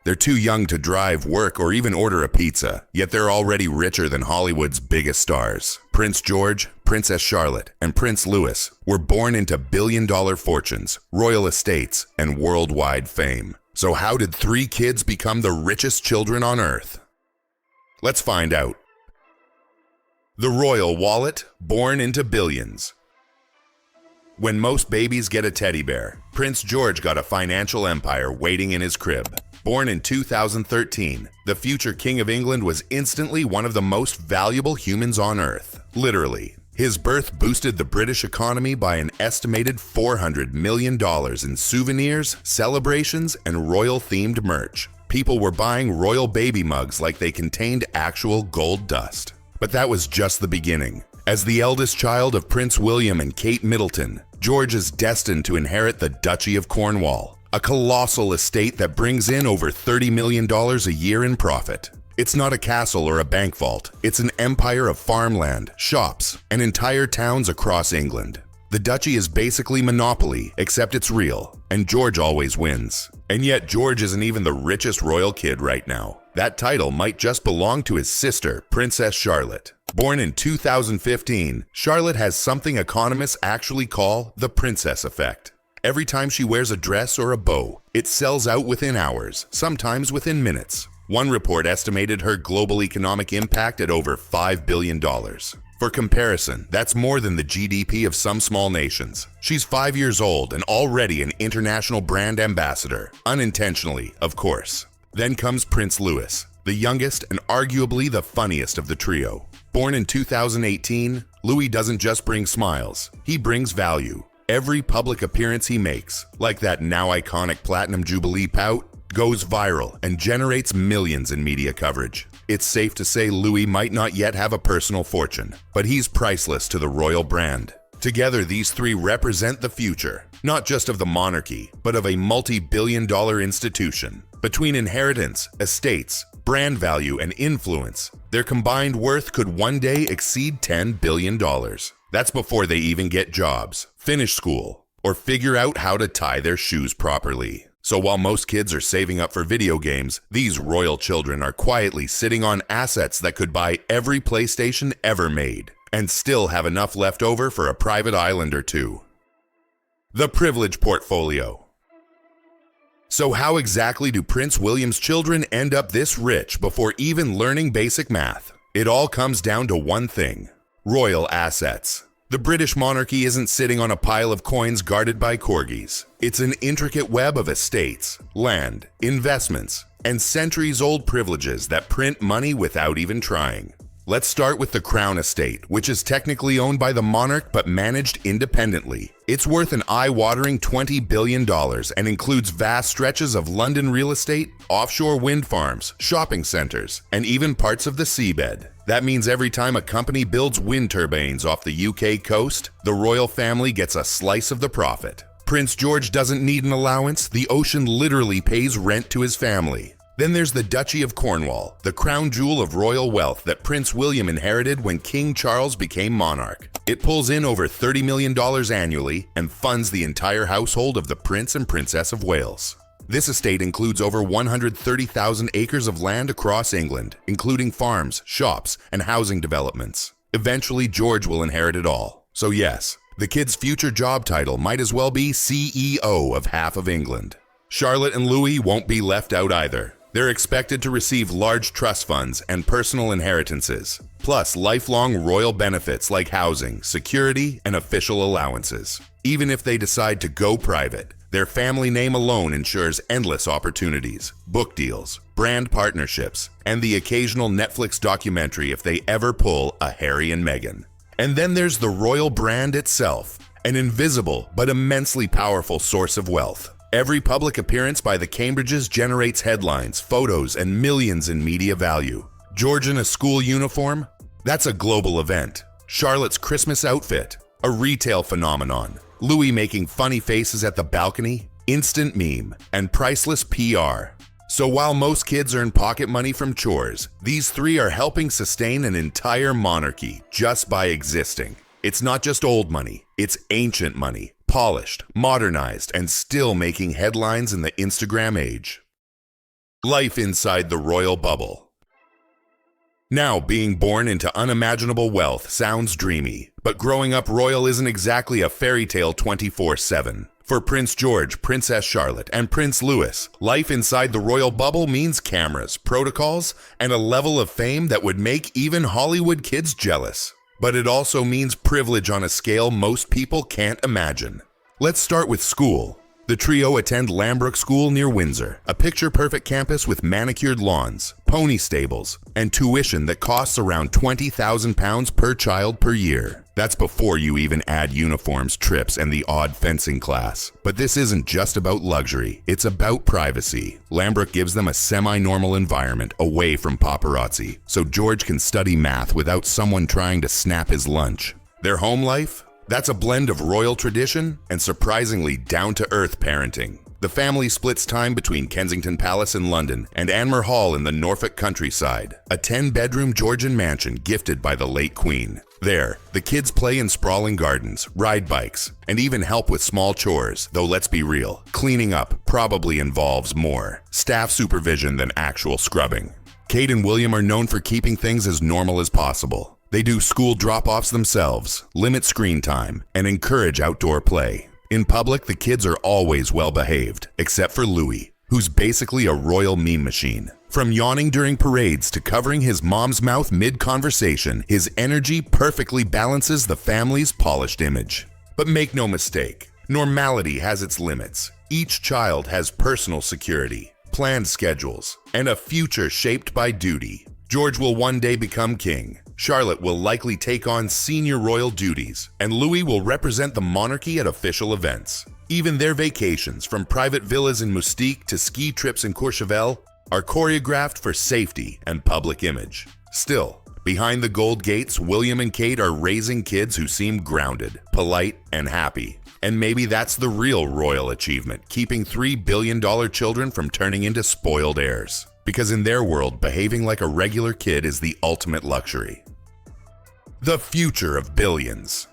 They're too young to drive, work, or even order a pizza, yet they're already richer than Hollywood's biggest stars. Prince George, Princess Charlotte, and Prince Louis were born into billion-dollar fortunes, royal estates, and worldwide fame. So how did three kids become the richest children on Earth? Let's find out. The royal wallet, born into billions. When most babies get a teddy bear, Prince George got a financial empire waiting in his crib. Born in 2013, the future King of England was instantly one of the most valuable humans on Earth. Literally. His birth boosted the British economy by an estimated $400 million in souvenirs, celebrations, and royal-themed merch. People were buying royal baby mugs like they contained actual gold dust. But that was just the beginning. As the eldest child of Prince William and Kate Middleton, George is destined to inherit the Duchy of Cornwall, a colossal estate that brings in over $30 million a year in profit. It's not a castle or a bank vault. It's an empire of farmland, shops, and entire towns across England. The duchy is basically Monopoly, except it's real, and George always wins. And yet George isn't even the richest royal kid right now. That title might just belong to his sister, Princess Charlotte. Born in 2015, Charlotte has something economists actually call the princess effect. Every time she wears a dress or a bow, it sells out within hours, sometimes within minutes. One report estimated her global economic impact at over $5 billion. For comparison, that's more than the GDP of some small nations. She's 5 years old and already an international brand ambassador. Unintentionally, of course. Then comes Prince Louis, the youngest and arguably the funniest of the trio. Born in 2018, Louis doesn't just bring smiles, he brings value. Every public appearance he makes, like that now iconic Platinum Jubilee pout, goes viral and generates millions in media coverage. It's safe to say Louis might not yet have a personal fortune, but he's priceless to the royal brand. Together, these three represent the future, not just of the monarchy, but of a multi-billion-dollar institution. Between inheritance, estates, brand value, and influence, their combined worth could one day exceed $10 billion. That's before they even get jobs, finish school, or figure out how to tie their shoes properly. So while most kids are saving up for video games, these royal children are quietly sitting on assets that could buy every PlayStation ever made, and still have enough left over for a private island or two. The privilege portfolio. So how exactly do Prince William's children end up this rich before even learning basic math? It all comes down to one thing: royal assets. The British monarchy isn't sitting on a pile of coins guarded by corgis. It's an intricate web of estates, land, investments, and centuries-old privileges that print money without even trying. Let's start with the Crown Estate, which is technically owned by the monarch but managed independently. It's worth an eye-watering $20 billion and includes vast stretches of London real estate, offshore wind farms, shopping centers, and even parts of the seabed. That means every time a company builds wind turbines off the UK coast, the royal family gets a slice of the profit. Prince George doesn't need an allowance. The ocean literally pays rent to his family. Then there's the Duchy of Cornwall, the crown jewel of royal wealth that Prince William inherited when King Charles became monarch. It pulls in over $30 million annually and funds the entire household of the Prince and Princess of Wales. This estate includes over 130,000 acres of land across England, including farms, shops, and housing developments. Eventually, George will inherit it all. So yes, the kid's future job title might as well be CEO of half of England. Charlotte and Louis won't be left out either. They're expected to receive large trust funds and personal inheritances, plus lifelong royal benefits like housing, security, and official allowances. Even if they decide to go private, their family name alone ensures endless opportunities, book deals, brand partnerships, and the occasional Netflix documentary if they ever pull a Harry and Meghan. And then there's the royal brand itself, an invisible but immensely powerful source of wealth. Every public appearance by the Cambridges generates headlines, photos, and millions in media value. George in a school uniform? That's a global event. Charlotte's Christmas outfit? A retail phenomenon. Louis making funny faces at the balcony? Instant meme. And priceless PR. So while most kids earn pocket money from chores, these three are helping sustain an entire monarchy just by existing. It's not just old money, it's ancient money. Polished, modernized, and still making headlines in the Instagram age. Life inside the royal bubble. Now, being born into unimaginable wealth sounds dreamy, but growing up royal isn't exactly a fairy tale 24/7. For Prince George, Princess Charlotte, and Prince Louis, life inside the royal bubble means cameras, protocols, and a level of fame that would make even Hollywood kids jealous. But it also means privilege on a scale most people can't imagine. Let's start with school. The trio attend Lambrook School near Windsor, a picture-perfect campus with manicured lawns, pony stables, and tuition that costs around £20,000 per child per year. That's before you even add uniforms, trips, and the odd fencing class. But this isn't just about luxury, it's about privacy. Lambrook gives them a semi-normal environment away from paparazzi, so George can study math without someone trying to snap his lunch. Their home life? That's a blend of royal tradition and surprisingly down-to-earth parenting. The family splits time between Kensington Palace in London and Anmer Hall in the Norfolk countryside, a 10-bedroom Georgian mansion gifted by the late Queen. There, the kids play in sprawling gardens, ride bikes, and even help with small chores, though let's be real, cleaning up probably involves more staff supervision than actual scrubbing. Kate and William are known for keeping things as normal as possible. They do school drop-offs themselves, limit screen time, and encourage outdoor play. In public, the kids are always well-behaved, except for Louis, who's basically a royal meme machine. From yawning during parades to covering his mom's mouth mid-conversation, his energy perfectly balances the family's polished image. But make no mistake, normality has its limits. Each child has personal security, planned schedules, and a future shaped by duty. George will one day become king. Charlotte will likely take on senior royal duties, and Louis will represent the monarchy at official events. Even their vacations, from private villas in Moustique to ski trips in Courchevel, are choreographed for safety and public image. Still, behind the gold gates, William and Kate are raising kids who seem grounded, polite, and happy. And maybe that's the real royal achievement, keeping $3 billion children from turning into spoiled heirs. Because in their world, behaving like a regular kid is the ultimate luxury. The future of billions.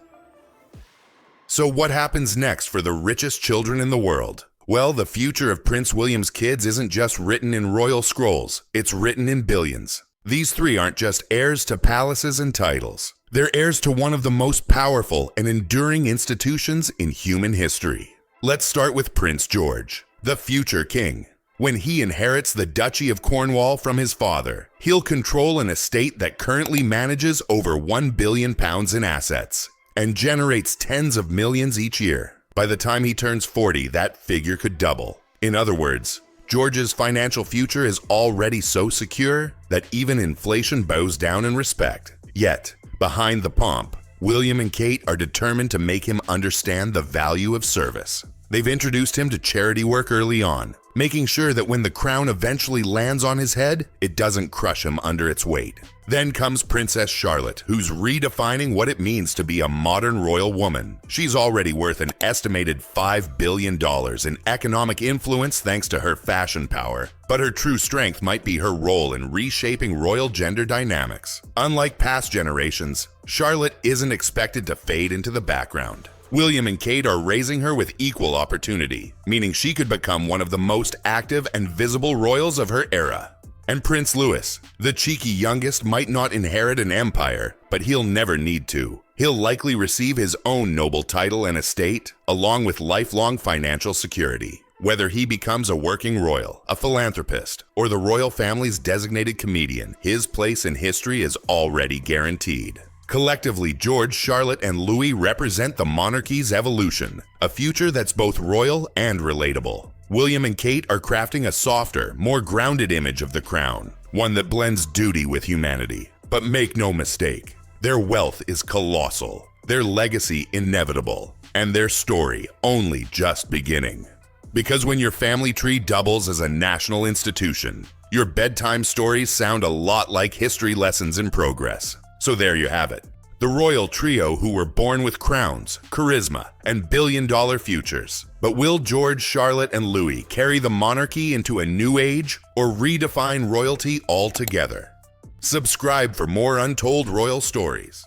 So what happens next for the richest children in the world? Well, the future of Prince William's kids isn't just written in royal scrolls, it's written in billions. These three aren't just heirs to palaces and titles. They're heirs to one of the most powerful and enduring institutions in human history. Let's start with Prince George, the future king. When he inherits the Duchy of Cornwall from his father, he'll control an estate that currently manages over £1 billion in assets and generates tens of millions each year. By the time he turns 40, that figure could double. In other words, George's financial future is already so secure that even inflation bows down in respect. Yet, behind the pomp, William and Kate are determined to make him understand the value of service. They've introduced him to charity work early on, making sure that when the crown eventually lands on his head, it doesn't crush him under its weight. Then comes Princess Charlotte, who's redefining what it means to be a modern royal woman. She's already worth an estimated $5 billion in economic influence thanks to her fashion power. But her true strength might be her role in reshaping royal gender dynamics. Unlike past generations, Charlotte isn't expected to fade into the background. William and Kate are raising her with equal opportunity, meaning she could become one of the most active and visible royals of her era. And Prince Louis, the cheeky youngest, might not inherit an empire, but he'll never need to. He'll likely receive his own noble title and estate, along with lifelong financial security. Whether he becomes a working royal, a philanthropist, or the royal family's designated comedian, his place in history is already guaranteed. Collectively, George, Charlotte, and Louis represent the monarchy's evolution, a future that's both royal and relatable. William and Kate are crafting a softer, more grounded image of the crown, one that blends duty with humanity. But make no mistake, their wealth is colossal, their legacy inevitable, and their story only just beginning. Because when your family tree doubles as a national institution, your bedtime stories sound a lot like history lessons in progress. So there you have it, the royal trio who were born with crowns, charisma, and billion-dollar futures. But will George, Charlotte, and Louis carry the monarchy into a new age or redefine royalty altogether? Subscribe for more untold royal stories.